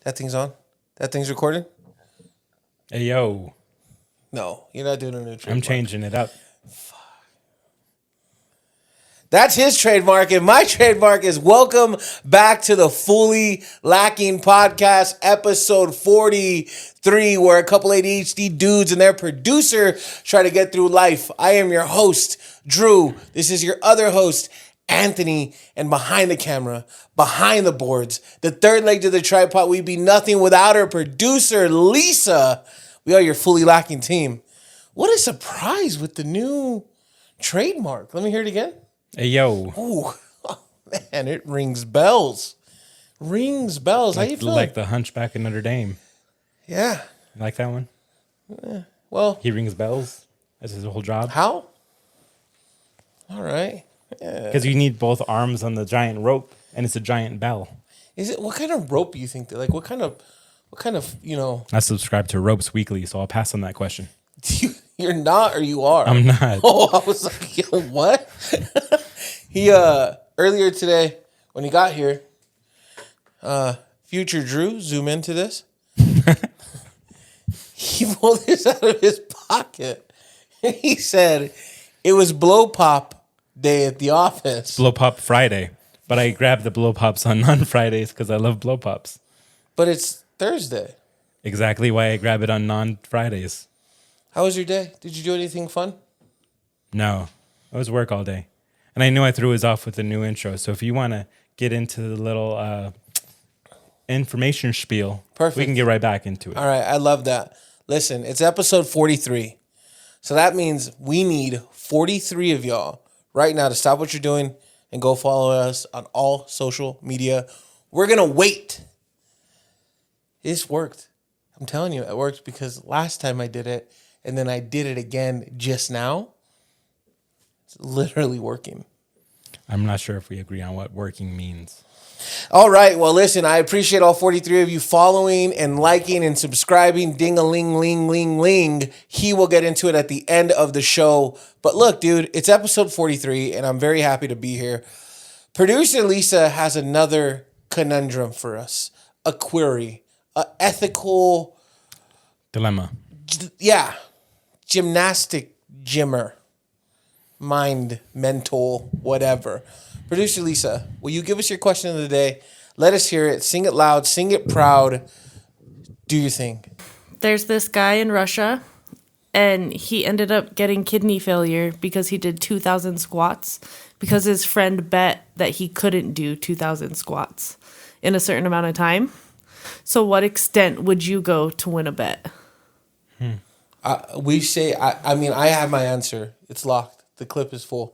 That thing's on? That thing's recording? Hey, yo. No, you're not doing a new trademark. I'm changing it up. That's his trademark, and my trademark is welcome back to the Fully Lacking Podcast, episode 43, where a couple ADHD dudes and their producer try to get through life. I am your host, Drew. This is your other host, Anthony, and behind the camera, behind the boards, the third leg to the tripod, we'd be nothing without our producer, Lisa. We are your Fully Lacking team. What a surprise with the new trademark. Let me hear it again. Hey, yo. Ooh, oh, man, it rings bells. Rings bells. How you feeling? Like the Hunchback of Notre Dame. Yeah. You like that one? Yeah. Well. He rings bells. That's his whole job. How? All right. Because you need both arms on the giant rope, and it's a giant bell. Is it? What kind of rope do you think? Like, what kind of, you know? I subscribe to Ropes Weekly, so I'll pass on that question. You're not, or you are? I'm not. Oh, I was like, yo, what? He earlier today when he got here, future Drew, zoom into this. He pulled this out of his pocket and he said it was blow pop day at the office. Blow Pop Friday. But I grab the blow pops on non-Fridays because I love blow pops. But it's Thursday. Exactly why I grab it on non-Fridays. How was your day? Did you do anything fun? No. I was work all day. And I knew I threw us off with the new intro. So if you want to get into the little information spiel, perfect. We can get right back into it. All right. I love that. Listen, it's episode 43. So that means we need 43 of y'all right now to stop what you're doing and go follow us on all social media. We're going to wait. This worked. I'm telling you, it worked because last time I did it and then I did it again just now. It's literally working. I'm not sure if we agree on what working means. All right. Well, listen, I appreciate all 43 of you following and liking and subscribing. Ding-a-ling-ling-ling-ling. He will get into it at the end of the show. But look, dude, it's episode 43, and I'm very happy to be here. Producer Lisa has another conundrum for us. A query. A ethical... Dilemma. Yeah. Gymnastic gymmer. Mind, mental, whatever. Producer Lisa, will you give us your question of the day? Let us hear it. Sing it loud. Sing it proud. Do your thing. There's this guy in Russia, and he ended up getting kidney failure because he did 2,000 squats because his friend bet that he couldn't do 2,000 squats in a certain amount of time. So what extent would you go to win a bet? I have my answer. It's locked. The clip is full.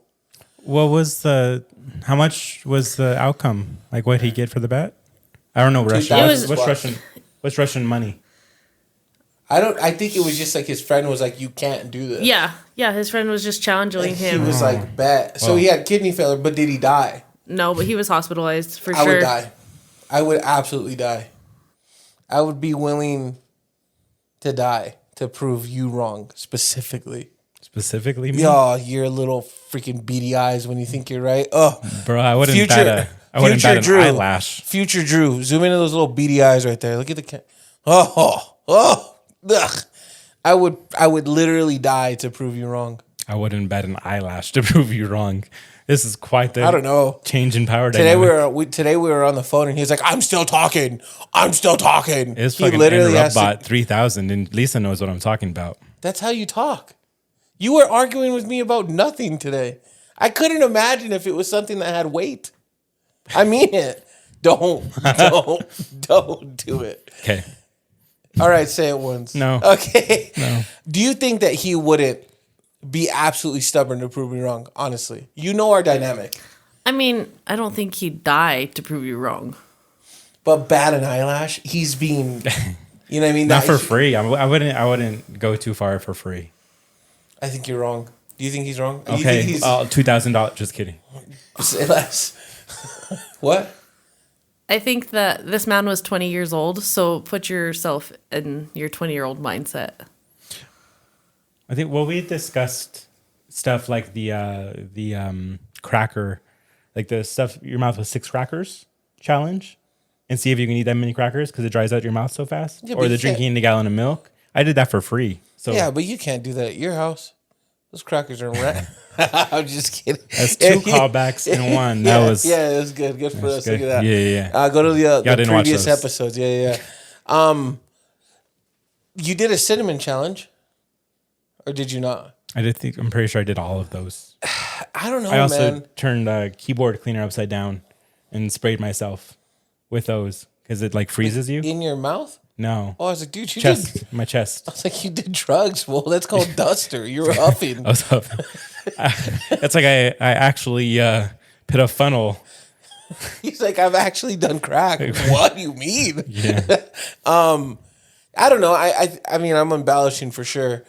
How much was the outcome? Like what he get for the bet? I don't know Russian. What's Russian money? I think it was just like his friend was like, you can't do this. Yeah, his friend was just challenging him. He was like, bet. So he had kidney failure, but did he die? No, but he was hospitalized for sure. I would die. I would absolutely die. I would be willing to die to prove you wrong, specifically. Specifically me? Yo, your little freaking beady eyes when you think you're right. Oh, bro, I wouldn't bat an eyelash. Future Drew, zoom into those little beady eyes right there. Look at the ugh. I would literally die to prove you wrong. I wouldn't bet an eyelash to prove you wrong. This is quite the I don't know. Change in power Today dynamic. Today we were on the phone and he was like, I'm still talking. It's he fucking literally has bot 3,000 and Lisa knows what I'm talking about. That's how you talk. You were arguing with me about nothing today. I couldn't imagine if it was something that had weight. I mean it. Don't do it. Okay. All right, say it once. No. Okay. No. Do you think that he wouldn't be absolutely stubborn to prove me wrong? Honestly, you know our dynamic. I mean, I don't think he'd die to prove you wrong. But bat an eyelash, he's being, you know what I mean? Not for free. I wouldn't go too far for free. I think you're wrong. Do you think he's wrong? Okay, $2,000. Just kidding. Say less. What? I think that this man was 20 years old, so put yourself in your 20-year-old mindset. I think, we discussed stuff like the cracker, like the stuff, your mouth with 6 crackers challenge and see if you can eat that many crackers because it dries out your mouth so fast? Yeah, Or but the you can't- drinking a gallon of milk? I did that for free. So Yeah, but you can't do that at your house. Those crackers are rat. I'm just kidding. that's two callbacks in one. Yeah, That was it was good. Good for us. good. Look at that. Yeah. Go to the didn't watch previous those. episodes. Yeah. You did a cinnamon challenge, or did you not? I'm pretty sure I did all of those. I don't know, I also man. turned a keyboard cleaner upside down and sprayed myself with those because it like freezes you. In your mouth? No. Oh, I was like, dude, you Chest. did. My chest. I was like, you did drugs. Well, that's called duster. You were huffing. I was up. That's like I actually put a funnel. He's like, I've actually done crack. What do you mean? Yeah. I don't know. I mean, I'm embellishing for sure,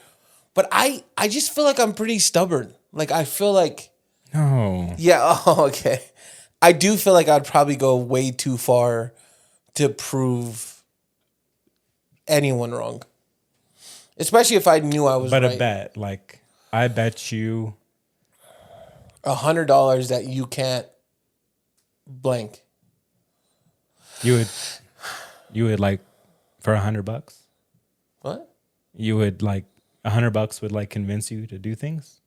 but I just feel like I'm pretty stubborn. Like I feel like, No. yeah. Oh, okay. I do feel like I'd probably go way too far to prove anyone wrong, especially if I knew I was But right. a bet, like I bet you $100 that you can't blank. you would like for $100. What? You would like $100 would like convince you to do things.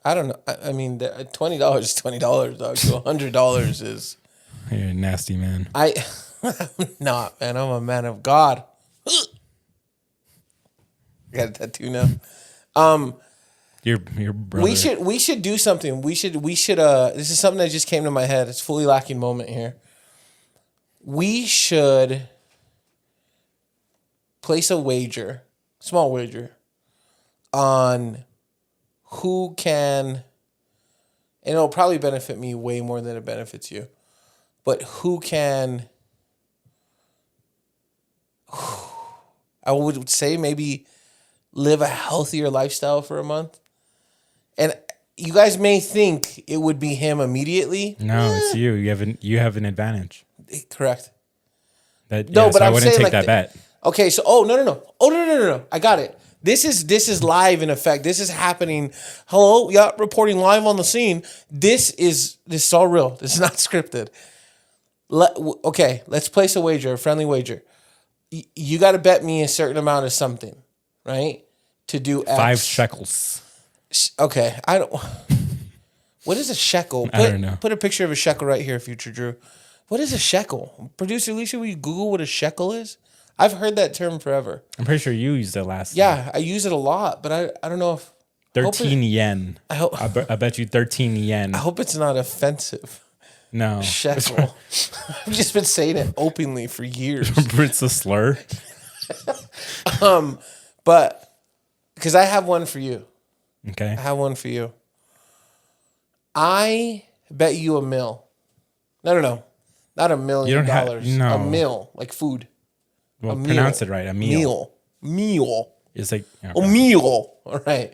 I don't know. I mean, $20 is $20, dog. So $100 is. You're a nasty man. I'm not, man. I'm a man of God. I got a tattoo now. Your brother. We should do something. We should this is something that just came to my head. It's fully lacking moment here. We should place a wager, small wager, on who can, and it'll probably benefit me way more than it benefits you, but who can, I would say maybe live a healthier lifestyle for a month. And you guys may think it would be him immediately. No, it's you. You have an advantage. Correct. That No, but so I I'm wouldn't saying take like that bet. Okay, so no. I got it. This is live in effect. This is happening. Hello, yeah, reporting live on the scene. This is all real. This is not scripted. Okay, let's place a wager, a friendly wager. You got to bet me a certain amount of something, right? To do X. 5 shekels. Okay, I don't. What is a shekel? I don't know. Put a picture of a shekel right here, future Drew. What is a shekel? Producer Alicia, will you Google what a shekel is? I've heard that term forever. I'm pretty sure you used it last. Yeah, I use it a lot, but I don't know if 13 yen. I bet you 13 yen. I hope it's not offensive. No. Shekel. I've just been saying it openly for years. It's a slur. But because I have one for you. Okay. I have one for you. I bet you $1 million. No. Not $1 million. You don't have- no. A meal, like food. Well, meal. pronounce it right. A meal. Meal. It's like A meal. All right.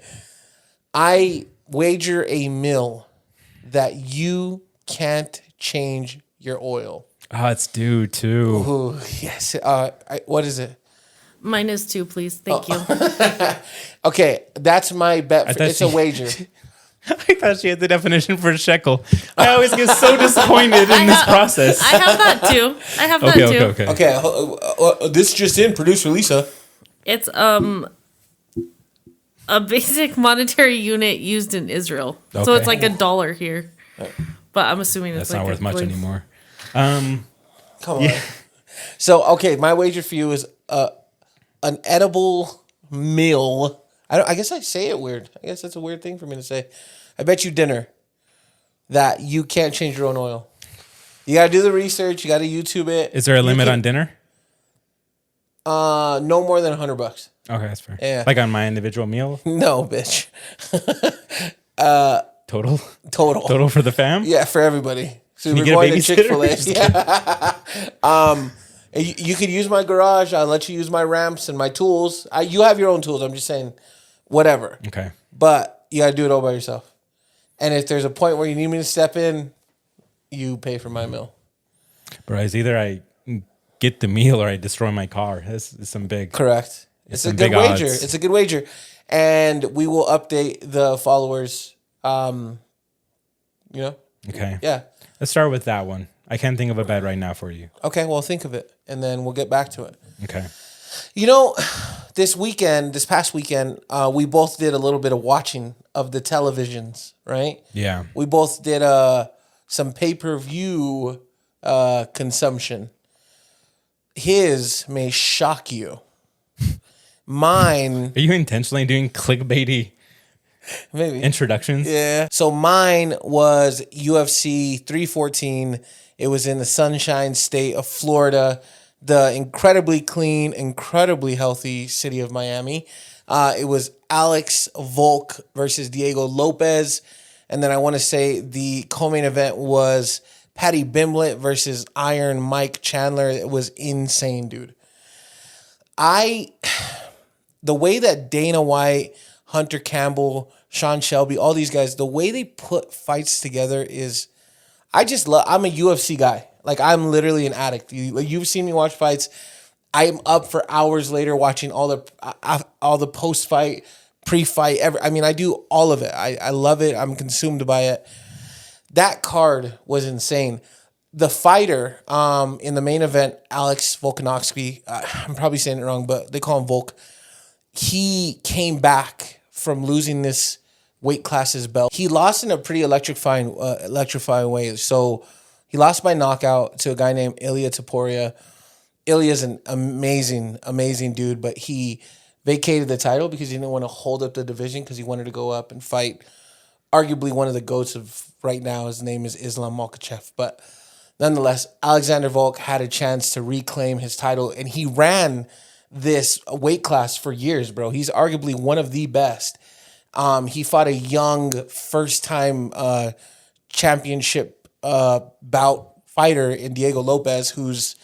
I wager $1 million that you can't change your oil. Oh, it's due too. Ooh, yes. What is it? -2, please. Thank you. Okay, that's my bet. It's a wager. I thought she had the definition for a shekel. I always get so disappointed in this process. I have that too. Okay. Okay, this just in, producer Lisa. It's a basic monetary unit used in Israel. So Okay. it's like $1 here. But I'm assuming it's That's like not worth much coin. anymore. Come on. So, okay, my wager for you is an edible meal. I guess I say it weird. I guess that's a weird thing for me to say. I bet you dinner that you can't change your own oil. You got to do the research. You got to YouTube it. Is there a limit on dinner? No more than $100. Okay, that's fair. Yeah. Like on my individual meal? No, bitch. Total? Total. Total for the fam? Yeah, for everybody. So you we're get a going to babysitter? Chick-fil-A. Yeah. You could use my garage. I'll let you use my ramps and my tools. You have your own tools. I'm just saying, whatever. Okay. But you got to do it all by yourself. And if there's a point where you need me to step in, you pay for my meal. Bro, it's either I get the meal or I destroy my car. That's some big. Correct. It's a some good big wager. odds. It's a good wager. And we will update the followers. Okay. Yeah. Let's start with that one. I can't think of a bet right now for you. Okay, well, think of it, and then we'll get back to it. Okay. You know, this past weekend, we both did a little bit of watching of the televisions, right? Yeah. We both did some pay-per-view consumption. His may shock you. Mine... Are you intentionally doing clickbaity maybe introductions? Yeah. So mine was UFC 314. It was in the Sunshine State of Florida, the incredibly clean, incredibly healthy city of Miami. It was Alex Volk versus Diego Lopez. And then I want to say the co-main event was Paddy Pimblett versus Iron Mike Chandler. It was insane, dude. The way that Dana White, Hunter Campbell, Sean Shelby, all these guys, the way they put fights together is, I'm a UFC guy. Like, I'm literally an addict. You've seen me watch fights. I'm up for hours later watching all the post-fight, pre-fight. I do all of it. I love it. I'm consumed by it. That card was insane. The fighter in the main event, Alex Volkanovski, I'm probably saying it wrong, but they call him Volk. He came back from losing this weight class's belt. He lost in a pretty electrifying way. So he lost by knockout to a guy named Ilya Taporia. Ilya's an amazing dude, but he vacated the title because he didn't want to hold up the division because he wanted to go up and fight arguably one of the GOATs of right now. His name is Islam Makhachev. But nonetheless, Alexander Volk had a chance to reclaim his title, and he ran this weight class for years, bro. He's arguably one of the best. He fought a young, first-time championship bout fighter in Diego Lopez, who's,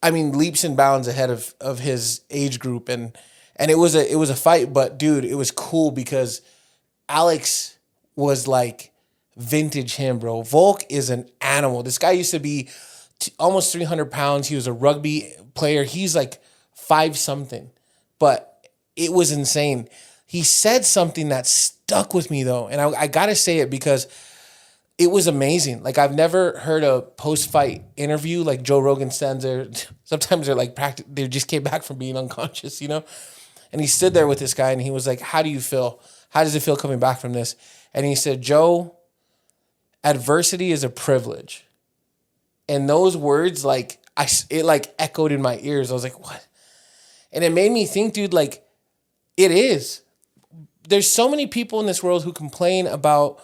leaps and bounds ahead of his age group, and it was a fight. But dude, it was cool because Alex was like vintage him, bro. Volk is an animal. This guy used to be almost 300 pounds. He was a rugby player. He's like 5-something, but it was insane. He said something that stuck with me though, and I gotta say it because it was amazing. Like, I've never heard a post-fight interview like Joe Rogan stands there. Sometimes they're like they just came back from being unconscious, you know? And he stood there with this guy and he was like, "How do you feel? How does it feel coming back from this?" And he said, "Joe, adversity is a privilege." And those words, it echoed in my ears. I was like, what? And it made me think, dude, like, it is. There's so many people in this world who complain about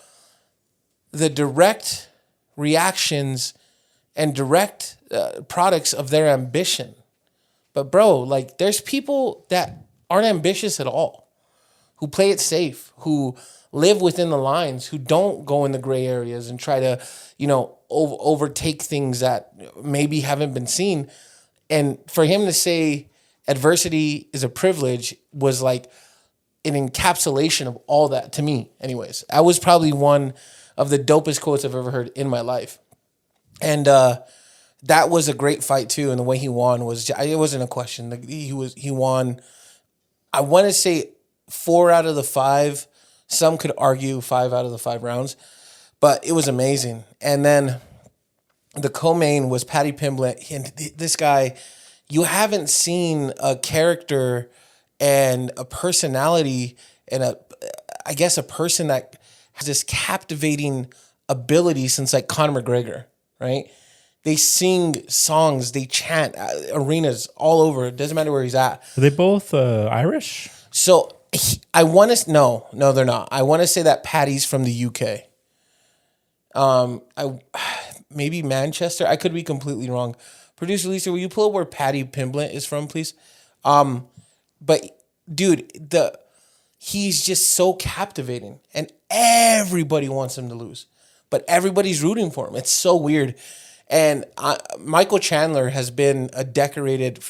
the direct reactions and direct products of their ambition. But bro, like, there's people that aren't ambitious at all, who play it safe, who live within the lines, who don't go in the gray areas and try to, overtake things that maybe haven't been seen. And for him to say adversity is a privilege was like an encapsulation of all that to me. Anyways, that was probably one of the dopest quotes I've ever heard in my life. And that was a great fight too. And the way he won it wasn't a question. He won, I want to say 4 out of the 5. Some could argue 5 out of the 5 rounds, but it was amazing. And then the co-main was Paddy Pimblett. And this guy, you haven't seen a character and a personality and a person that has this captivating ability since like Conor McGregor, right? They sing songs, they chant arenas all over. It doesn't matter where he's at. Are they both Irish? So I want to no, they're not. I want to say that Paddy's from the UK. Maybe Manchester. I could be completely wrong. Producer Lisa, will you pull up where Paddy Pimblett is from, please? But dude, he's just so captivating, and everybody wants him to lose, but everybody's rooting for him. It's so weird. And Michael Chandler has been a decorated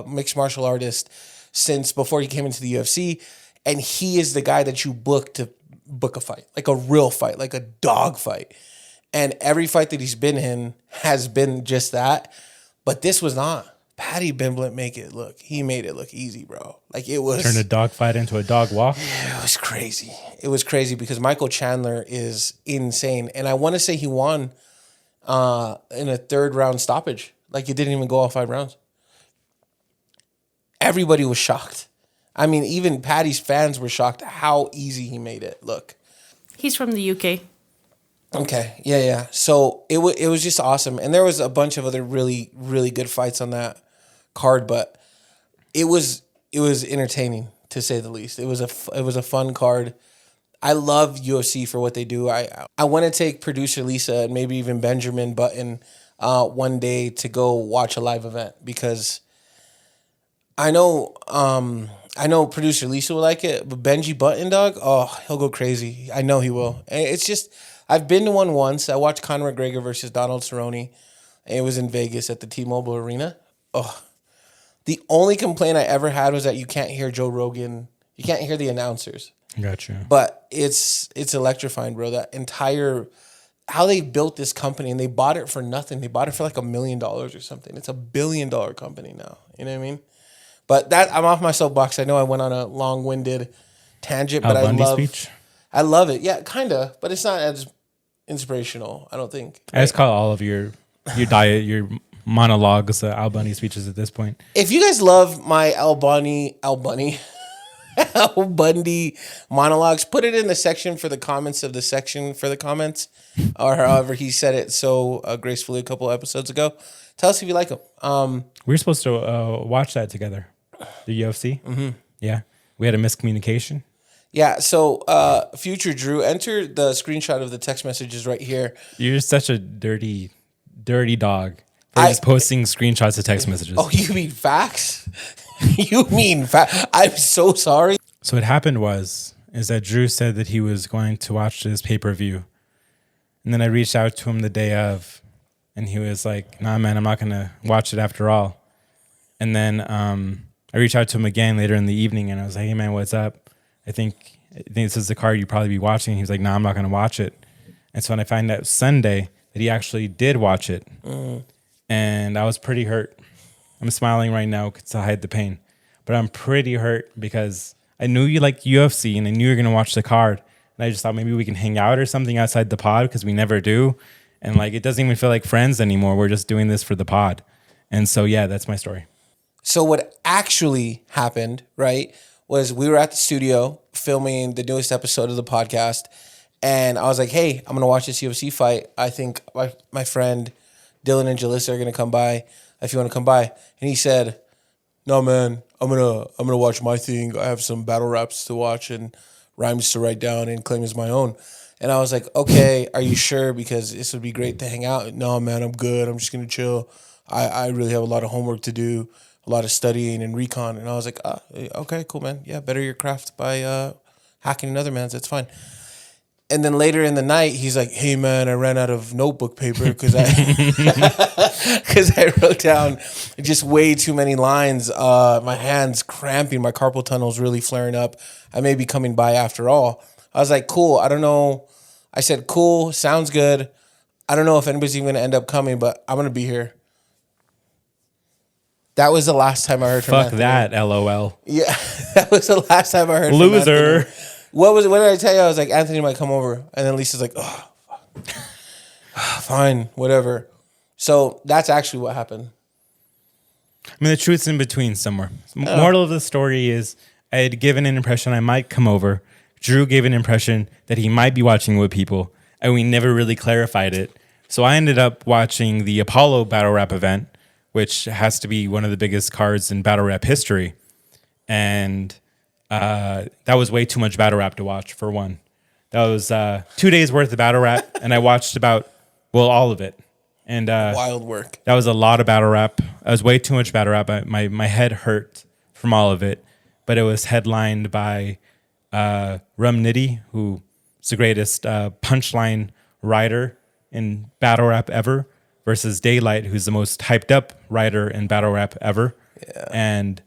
mixed martial artist since before he came into the UFC. And he is the guy that you book to book a fight, like a real fight, like a dog fight. And every fight that he's been in has been just that. But this was not. Paddy Pimblett he made it look easy, bro. Like, it was. Turned a dog fight into a dog walk. It was crazy. It was crazy because Michael Chandler is insane. And I want to say he won in a 3rd round stoppage. Like, it didn't even go all 5 rounds. Everybody was shocked. I mean, even Paddy's fans were shocked how easy he made it look. He's from the UK. Okay, yeah. So it was just awesome, and there was a bunch of other really, really good fights on that card, but it was entertaining, to say the least. It was a fun card. I love UFC for what they do. I want to take producer Lisa and maybe even Benjamin Button one day to go watch a live event, because I know producer Lisa will like it, but Benji Button, dog, he'll go crazy. I know he will. It's just, I've been to one once. I watched Conor McGregor versus Donald Cerrone. It was in Vegas at the T-Mobile Arena. The only complaint I ever had was that you can't hear Joe Rogan. You can't hear the announcers. Gotcha. But it's electrifying, bro. That entire, how they built this company, and they bought it for nothing. They bought it for like $1 million or something. It's $1 billion company now. You know what I mean? But that, I'm off my soapbox. I know I went on a long-winded tangent, but I love it. Yeah, kind of, but it's not as inspirational, I don't think. I just call all of your monologues Al Bundy speeches at this point. If you guys love my Al Bundy monologues, put it in the section for the comments of the section for the comments, or however he said it so gracefully a couple episodes ago. Tell us if you like them. We were supposed to watch that together, the UFC. Mm-hmm. Yeah, we had a miscommunication. Yeah, so future Drew, enter the screenshot of the text messages right here. You're such a dirty dog. For just posting screenshots of text messages. Oh, you mean facts? You mean facts? I'm so sorry. So what happened is that Drew said that he was going to watch this pay-per-view. And then I reached out to him the day of, and he was like, nah, man, I'm not going to watch it after all. And then I reached out to him again later in the evening, and I was like, hey, man, what's up? I think this is the card you'd probably be watching. And he was like, nah, I'm not going to watch it. And so when I find out Sunday that he actually did watch it, and I was pretty hurt. I'm smiling right now to hide the pain. But I'm pretty hurt because I knew you liked UFC, and I knew you were going to watch the card. And I just thought maybe we can hang out or something outside the pod, because we never do. And like, it doesn't even feel like friends anymore. We're just doing this for the pod. And so, yeah, that's my story. So what actually happened, right, was we were at the studio filming the newest episode of the podcast. And I was like, hey, I'm going to watch this UFC fight. I think my friend Dylan and Jalissa are going to come by if you want to come by. And he said, no, man, I'm gonna watch my thing. I have some battle raps to watch and rhymes to write down and claim as my own. And I was like, okay, are you sure? Because this would be great to hang out. No, man, I'm good. I'm just going to chill. I really have a lot of homework to do, a lot of studying and recon. And I was like, okay, cool, man. Yeah, better your craft by hacking another man's. That's fine. And then later in the night, he's like, hey, man, I ran out of notebook paper because I wrote down just way too many lines. My hand's cramping. My carpal tunnel's really flaring up. I may be coming by after all. I was like, cool. I don't know. I said, cool. Sounds good. I don't know if anybody's even going to end up coming, but I'm going to be here. That was the last time I heard from Anthony. Fuck that, LOL. Yeah, that was the last time I heard Loser. from Anthony. What did I tell you? I was like, Anthony might come over. And then Lisa's like, oh, fine, whatever. So that's actually what happened. I mean, the truth's in between somewhere. Moral of the story is I had given an impression I might come over. Drew gave an impression that he might be watching with people, and we never really clarified it. So I ended up watching the Apollo Battle Rap event, which has to be one of the biggest cards in battle rap history. And that was way too much battle rap to watch, for one. That was 2 days worth of battle rap, and I watched all of it. And wild work. That was a lot of battle rap. That was way too much battle rap. My head hurt from all of it. But it was headlined by Rum Nitty, who is the greatest punchline writer in battle rap ever, versus Daylight, who's the most hyped up writer in battle rap ever. Yeah. And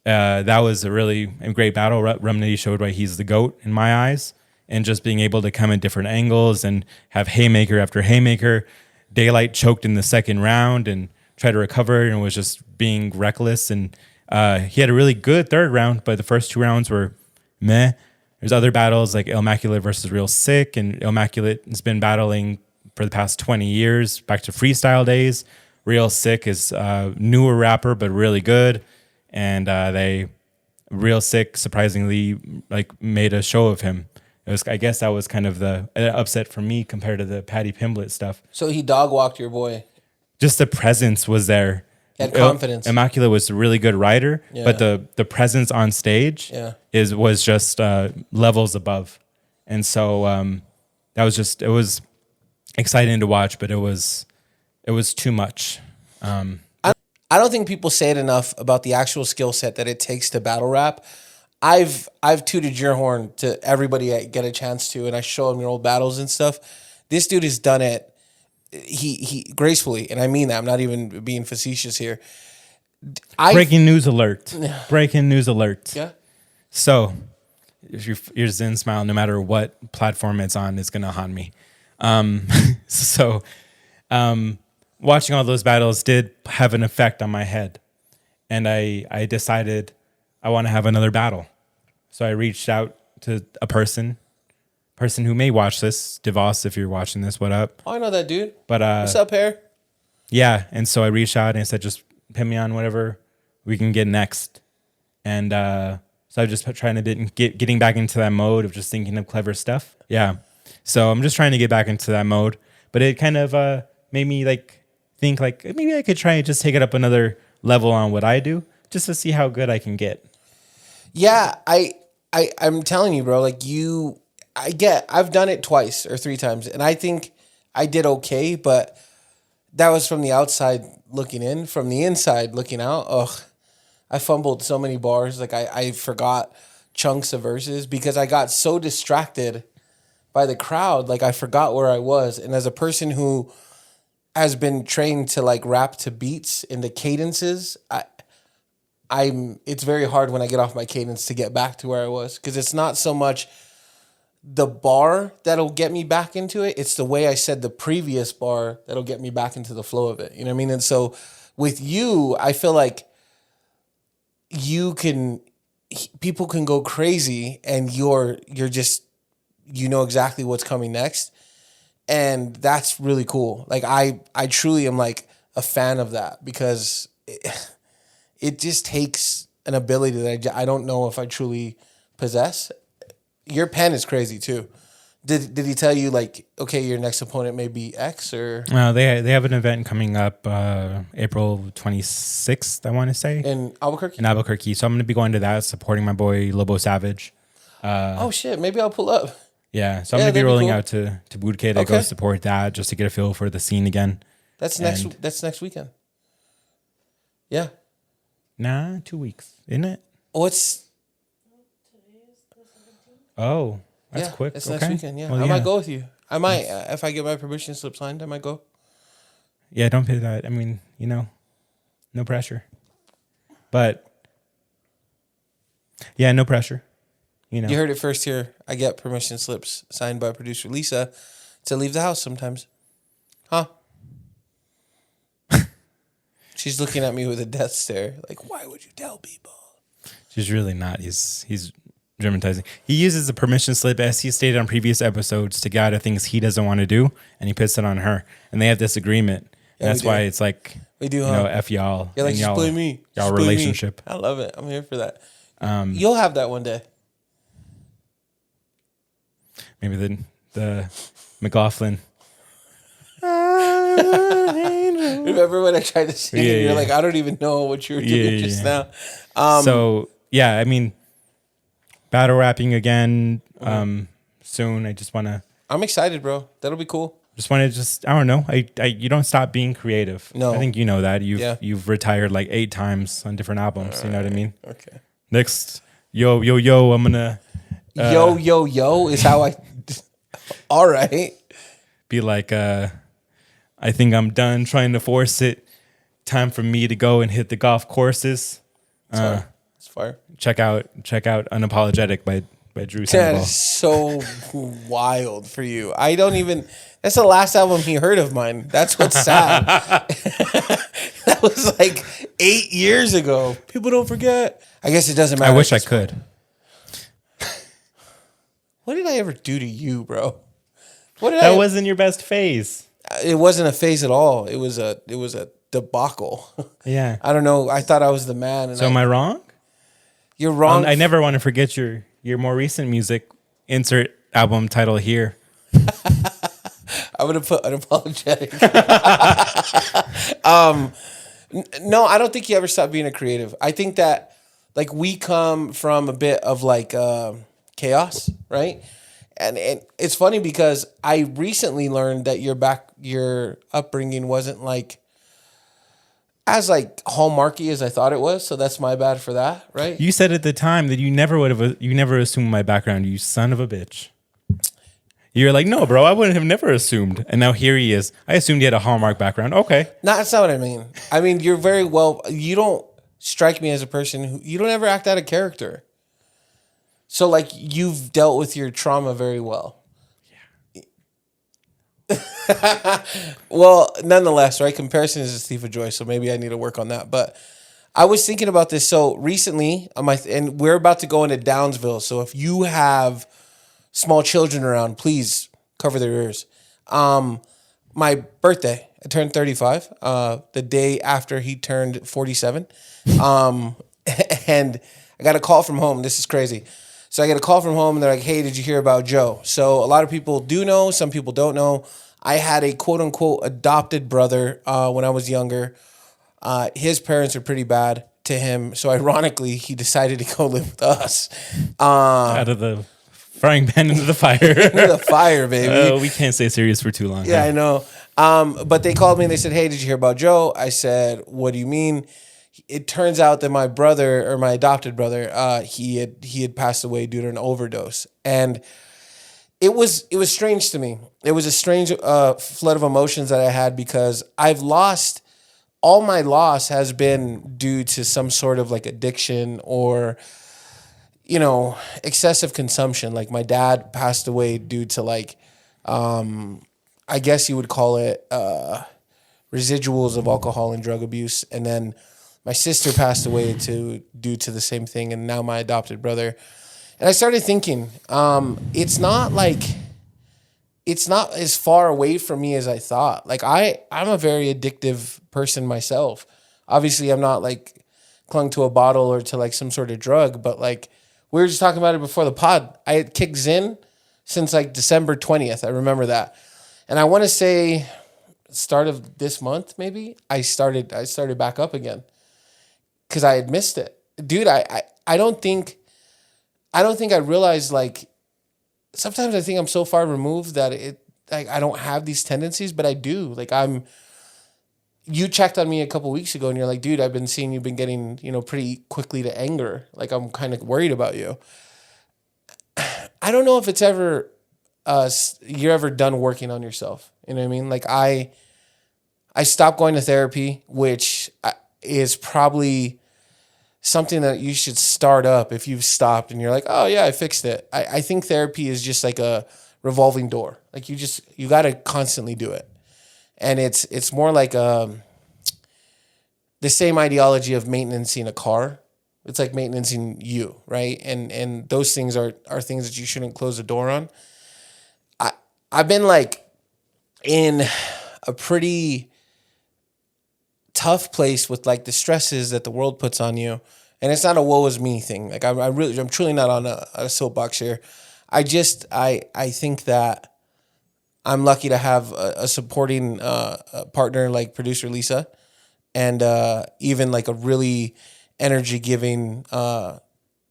that was a really great battle. Rum Nitty showed why he's the GOAT in my eyes, and just being able to come at different angles and have haymaker after haymaker. Daylight choked in the second round and tried to recover and was just being reckless. And he had a really good third round, but the first 2 rounds were meh. There's other battles like Immaculate versus Real Sick, and Immaculate has been battling for the past 20 years, back to freestyle days. Real Sick is a newer rapper, but really good. And they Real Sick surprisingly like made a show of him. It was, I guess that was kind of the upset for me compared to the Patty Pimblett stuff. So he dog walked your boy. Just the presence was there. He had confidence. Immaculate was a really good writer, but the presence on stage was just levels above. And so that was just, it was exciting to watch, but it was too much. I don't think people say it enough about the actual skill set that it takes to battle rap. I've tooted your horn to everybody I get a chance to, and I show them your old battles and stuff. This dude has done it. He gracefully, and I mean that. I'm not even being facetious here. Breaking news alert! Breaking news alert! Yeah. So, if your ZYN smile, no matter what platform it's on, is gonna haunt me. Watching all those battles did have an effect on my head, and I decided I want to have another battle. So I reached out to a person who may watch this, DeVos, if you're watching this, what up? Oh, I know that dude. But what's up, Hair? Yeah, and so I reached out and I said, just pin me on whatever we can get next. And so I just trying to getting back into that mode of just thinking of clever stuff. Yeah, so I'm just trying to get back into that mode. But it kind of made me like think like maybe I could try and just take it up another level on what I do, just to see how good I can get. Yeah, I'm telling you, bro. Like I've done it twice or 3 times, and I think I did okay, but that was from the outside looking in. From the inside looking out, I fumbled so many bars. Like I forgot chunks of verses because I got so distracted by the crowd. Like I forgot where I was. And as a person who has been trained to like rap to beats and the cadences, it's very hard when I get off my cadence to get back to where I was, because it's not so much the bar that'll get me back into it. It's the way I said the previous bar that'll get me back into the flow of it. You know what I mean? And so with you, I feel like people can go crazy and you're just, you know exactly what's coming next. And that's really cool. Like I truly am like a fan of that, because it just takes an ability that I don't know if I truly possess. Your pen is crazy too. Did he tell you like, okay, your next opponent may be X or? No, they have an event coming up April 26th, I want to say. In Albuquerque? In Albuquerque. So I'm going to be going to that, supporting my boy Lobo Savage. Oh shit, maybe I'll pull up. Yeah, so I'm going to be rolling cool. out to Budke to go support that, just to get a feel for the scene again. That's next weekend. Yeah. Nah, 2 weeks, isn't it? Oh, that's quick. It's okay. next weekend, yeah. Well, I might go with you. I might, if I get my permission slip signed, I might go. Yeah, don't pay that. I mean, no pressure. But, yeah, no pressure. You heard it first here. I get permission slips signed by producer Lisa to leave the house sometimes. Huh? She's looking at me with a death stare. Like, why would you tell people? She's really not. He's dramatizing. He uses the permission slip, as he stated on previous episodes, to get out of things he doesn't want to do, and he puts it on her. And they have this agreement. And that's why it's like, we do, F y'all. Yeah, like, just play me. Y'all relationship. I love it. I'm here for that. You'll have that one day. Maybe the McLaughlin. Remember when I tried to sing and you're like, I don't even know what you were doing just now. So, yeah, I mean, battle rapping again soon. I just want to... I'm excited, bro. That'll be cool. I don't know. You don't stop being creative. No. I think you know that. You've retired like 8 times on different albums. You know what I mean? Okay. Next, yo, I'm going to... yo is how I... All right. Be like, I think I'm done trying to force it. Time for me to go and hit the golf courses. It's fire. Check out Unapologetic by Drew ZYN. That is so wild for you. I don't even... That's the last album he heard of mine. That's what's sad. That was like 8 years ago. People don't forget. I guess it doesn't matter. I wish I could. What did I ever do to you, bro? That wasn't your best phase. It wasn't a phase at all. It was a debacle. Yeah. I don't know. I thought I was the man. And So am I wrong? You're wrong. I never want to forget your more recent music. Insert album title here. I'm gonna put unapologetic. No, I don't think you ever stop being a creative. I think that like we come from a bit of like chaos, right? And it's funny because I recently learned that your upbringing wasn't like as like hallmarky as I thought it was. So that's my bad for that, right? You said at the time that you never assumed my background, you son of a bitch. You're like, no, bro, I wouldn't have never assumed. And now here he is. I assumed he had a Hallmark background. Okay. No, that's not what I mean. I mean, you're very well, you don't strike me as a person who, you don't ever act out of character. So like you've dealt with your trauma very well. Yeah. Well, nonetheless, right? Comparison is a thief of joy. So maybe I need to work on that. But I was thinking about this. So recently, and we're about to go into Downsville. So if you have small children around, please cover their ears. My birthday, I turned 35, the day after he turned 47. And I got a call from home. This is crazy. So I get a call from home and they're like, hey, did you hear about Joe? So a lot of people do know, some people don't know. I had a quote unquote adopted brother when I was younger. His parents are pretty bad to him. So ironically, he decided to go live with us. Out of the frying pan into the fire. Into the fire, baby. We can't stay serious for too long. Yeah, I know. But they called me and they said, hey, did you hear about Joe? I said, what do you mean? It turns out that my brother, or my adopted brother, he had passed away due to an overdose. And it was strange to me. It was a strange flood of emotions that I had because all my loss has been due to some sort of like addiction or, you know, excessive consumption. Like my dad passed away due to like, I guess you would call it residuals of alcohol and drug abuse. And then my sister passed away due to the same thing. And now my adopted brother. And I started thinking, it's not as far away from me as I thought. Like I'm a very addictive person myself. Obviously I'm not like clung to a bottle or to like some sort of drug, but like we were just talking about it before the pod. I had kicked ZYN since like December 20th. I remember that. And I want to say start of this month, maybe I started back up again because I had missed it. Dude, I don't think I realized like sometimes I think I'm so far removed that I don't have these tendencies, but I do. Like you checked on me a couple weeks ago and you're like, dude, I've been seeing you've been getting, pretty quickly to anger. Like I'm kind of worried about you. I don't know if it's ever, you're ever done working on yourself. You know what I mean? Like I stopped going to therapy, which is probably something that you should start up if you've stopped and you're like, oh yeah, I fixed it. I think therapy is just like a revolving door. Like you got to constantly do it. And it's more like the same ideology of maintaining a car. It's like maintaining you, right? And those things are things that you shouldn't close the door on. I've been like in a pretty tough place with like the stresses that the world puts on you. And it's not a woe is me thing. Like I'm truly not on a soapbox here. I think that I'm lucky to have a supporting partner like producer Lisa, and even like a really energy giving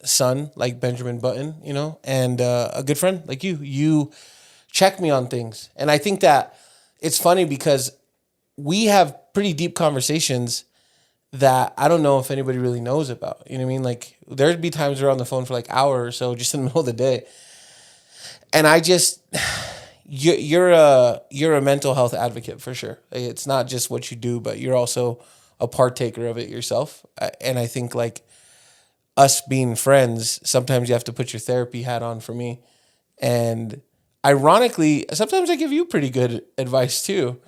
son like Benjamin Button, and a good friend like you. You check me on things, and I think that it's funny because we have pretty deep conversations that I don't know if anybody really knows about. You know what I mean? Like there'd be times we're on the phone for like an hour or so just in the middle of the day. And I just, you're a mental health advocate for sure. It's not just what you do, but you're also a partaker of it yourself. And I think like us being friends, sometimes you have to put your therapy hat on for me. And ironically, sometimes I give you pretty good advice too.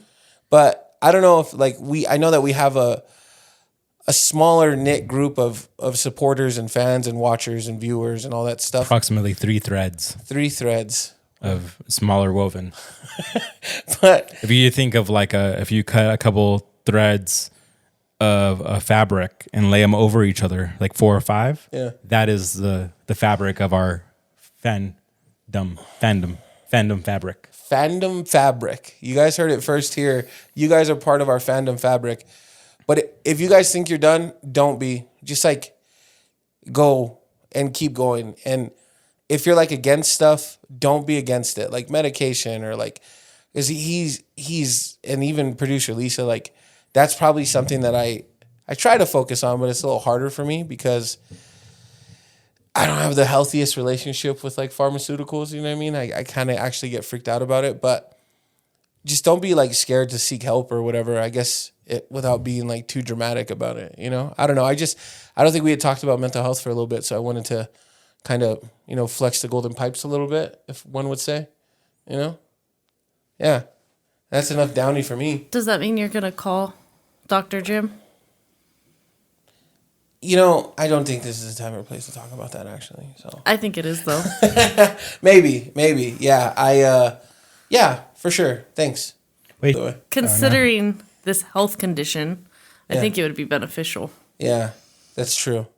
But I don't know if like I know that we have a smaller knit group of supporters and fans and watchers and viewers and all that stuff. Approximately 3 threads. 3 threads. of smaller woven. But If you think of like if you cut a couple threads of a fabric and lay them over each other, like 4 or 5, that is the fabric of our fandom fabric. Fandom fabric. You guys heard it first here. You guys are part of our fandom fabric. But if you guys think you're done, don't be. Just like go and keep going. And if you're like against stuff, don't be against it. Like medication or like, is he's and even producer Lisa, like that's probably something that I try to focus on, but it's a little harder for me because I don't have the healthiest relationship with like pharmaceuticals. You know what I mean? I kind of actually get freaked out about it, but just don't be like scared to seek help or whatever. I guess without being like too dramatic about it. You know, I don't know. I don't think we had talked about mental health for a little bit, so I wanted to kind of, you know, flex the golden pipes a little bit, if one would say, you know? Yeah. That's enough downy for me. Does that mean you're going to call Dr. Jim? You know, I don't think this is the time or place to talk about that, actually. So I think it is, though. maybe. Yeah. Yeah, for sure. Thanks. Wait. Considering this health condition, I think it would be beneficial. Yeah, that's true.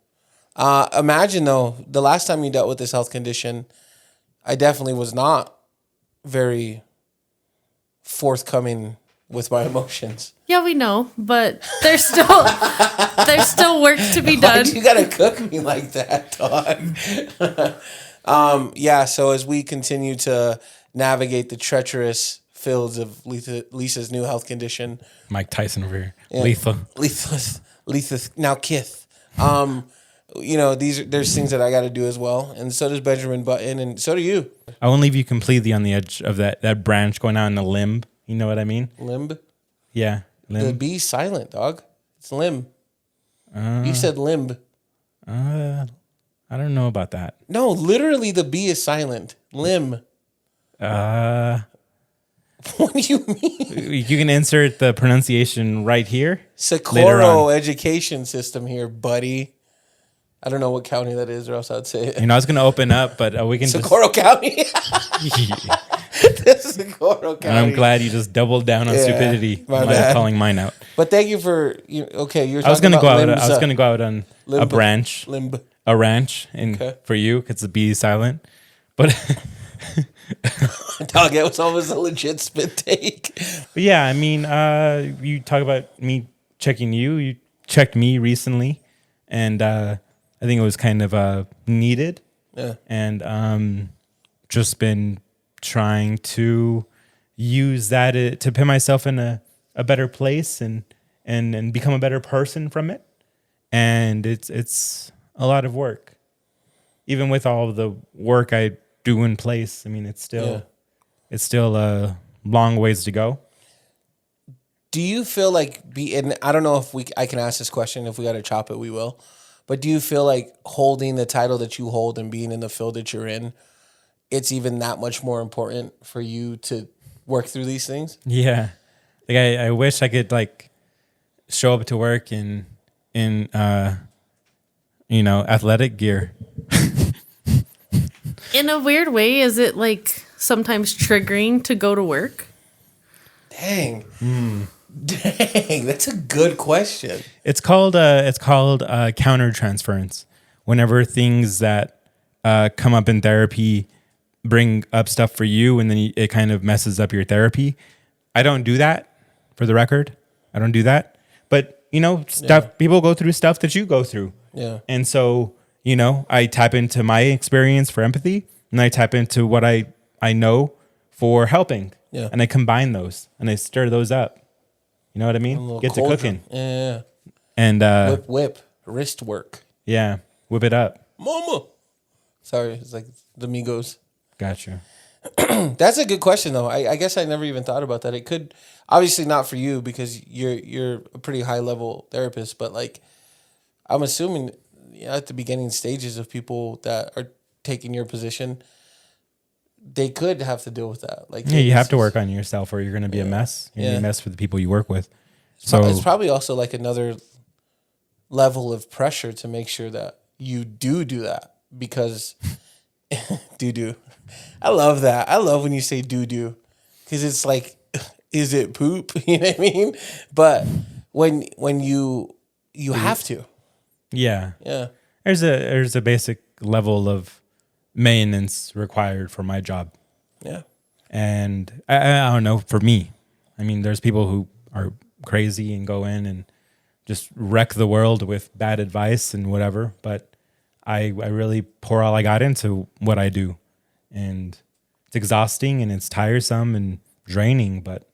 Imagine, though, the last time you dealt with this health condition, I definitely was not very forthcoming with my emotions. Yeah, we know, but there's still work to be done. Why'd you gotta cook me like that, dog? Yeah, so as we continue to navigate the treacherous fields of Lisa's new health condition. Mike Tyson over here. Yeah. Letha, now Kith. You know, there's things that I got to do as well, and so does Benjamin Button, and so do you. I won't leave you completely on the edge of that branch going out in the limb. You know what I mean? Limb? Yeah, limb. The B's silent, dog. It's limb. You said limb. I don't know about that. No, literally the B is silent. Limb. What do you mean? You can insert the pronunciation right here. Socorro education system here, buddy. I don't know what county that is, or else I'd say it. You know, I was going to open up, but we can Socorro County. This is Socorro County. And I'm glad you just doubled down on stupidity by calling mine out. But thank you for okay. You're. I was going to go out. I was going to go out on a branch, limb, a ranch, and for you, because the B is silent. But dog, it was almost a legit spit take. But yeah, I mean, you talk about me checking you. You checked me recently, and I think it was kind of needed. Yeah. And just been trying to use that to put myself in a better place and become a better person from it. And it's a lot of work. Even with all of the work I do in place, I mean, it's still a long ways to go. Do you feel like and I don't know if I can ask this question. If we got to chop it, we will. But do you feel like holding the title that you hold and being in the field that you're in, it's even that much more important for you to work through these things? Yeah. Like I wish I could like show up to work in athletic gear. In a weird way, is it like sometimes triggering to go to work? Dang. Dang, that's a good question. It's called countertransference. Whenever things that come up in therapy bring up stuff for you, and then it kind of messes up your therapy. I don't do that, for the record. I don't do that. But people go through stuff that you go through. Yeah. And so I tap into my experience for empathy, and I tap into what I know for helping. Yeah. And I combine those, and I stir those up. You know what I mean? Get to cooking. Yeah. And whip, wrist work. Yeah, whip it up. Mama. Sorry, it's like the Migos. Gotcha. That's a good question, though. I guess I never even thought about that. It could, obviously not for you because you're a pretty high level therapist, but like I'm assuming at the beginning stages of people that are taking your position, they could have to deal with that. Like, yeah, you have to work on yourself, or you're going to be a mess. You're going to be a mess for the people you work with. So it's probably also like another level of pressure to make sure that you do that because do I love that. I love when you say doo-doo because it's like, is it poop? You know what I mean? But when you have to. Yeah. Yeah. There's a basic level of maintenance required for my job. Yeah. And I don't know, for me, I mean, there's people who are crazy and go in and just wreck the world with bad advice and whatever. But I really pour all I got into what I do. And it's exhausting and it's tiresome and draining, but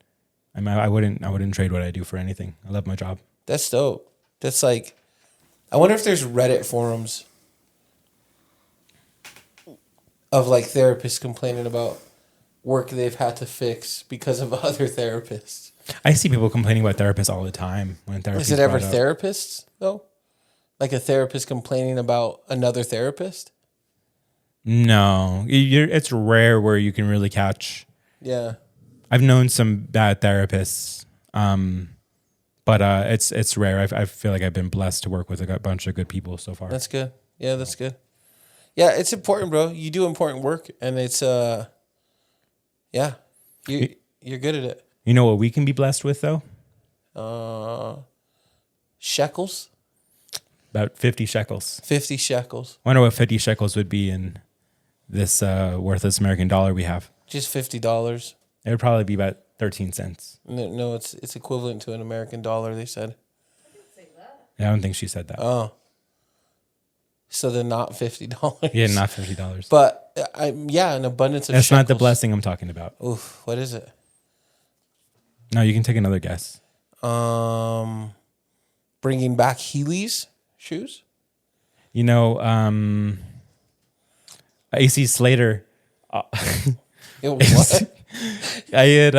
I wouldn't trade what I do for anything. I love my job. That's dope. That's like, I wonder if there's Reddit forums of like therapists complaining about work they've had to fix because of other therapists. I see people complaining about therapists all the time when therapists. Is it ever therapists though? Like a therapist complaining about another therapist? No, it's rare where you can really catch. Yeah. I've known some bad therapists, but it's rare. I feel like I've been blessed to work with a bunch of good people so far. That's good. Yeah, that's good. Yeah, it's important, bro. You do important work, and it's yeah, you're good at it. You know what we can be blessed with though? Shekels. About 50 shekels. 50 shekels. I wonder what 50 shekels would be in this worthless American dollar we have. Just $50. It would probably be about 13 cents. No, it's equivalent to an American dollar, they said. Yeah, I don't think she said that. Oh. So they're not $50. Yeah, not $50. But an abundance of That's shekels. not the blessing I'm talking about. Oof, what is it? No, you can take another guess. Bringing back Heelys shoes? You know, AC Slater. What? I had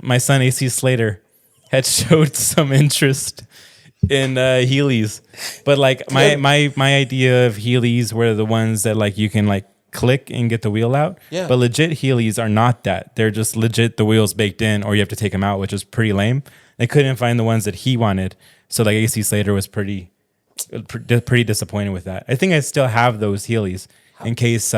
my son AC Slater had showed some interest in Heelys, but like my idea of Heelys were the ones that like you can like click and get the wheel out. Yeah. But legit Heelys are not that. They're just legit the wheels baked in, or you have to take them out, which is pretty lame. They couldn't find the ones that he wanted, so like AC Slater was pretty disappointed with that. I think I still have those Heelys in case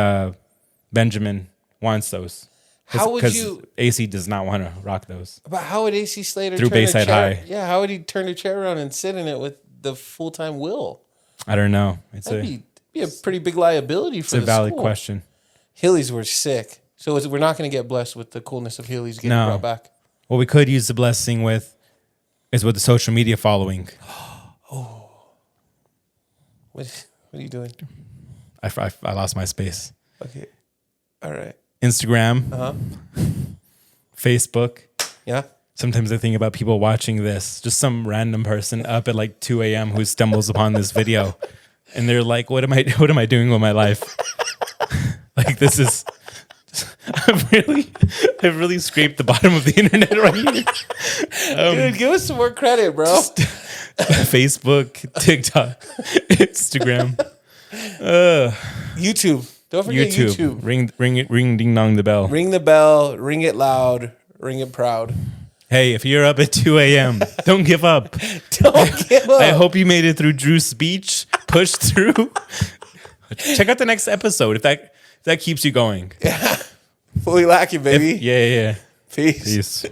Benjamin wants those. How would Because you? AC does not want to rock those. But how would AC Slater Through turn a Bayside chair? High. Yeah, how would he turn a chair around and sit in it with the full-time wheel? I don't know. That'd be a pretty big liability for It's a the valid school. question. Heelys were sick, so we're not going to get blessed with the coolness of Heelys getting No. brought back. What we could use the blessing with is with the social media following. What are you doing? I lost my space. Okay, all right. Instagram, Facebook. Yeah. Sometimes I think about people watching this, just some random person up at like 2 a.m. who stumbles upon this video, and they're like, "What am I doing with my life?" Like this is. I've really scraped the bottom of the internet right here. Dude, give us some more credit, bro. Facebook, TikTok, Instagram, YouTube. Don't forget YouTube. Ring ding dong the bell. Ring the bell, ring it loud, ring it proud. Hey, if you're up at 2 a.m., don't give up. Don't give up. I hope you made it through Drew's speech, pushed through. Check out the next episode if that keeps you going. Fully lacking, baby. Yeah. Peace. Peace.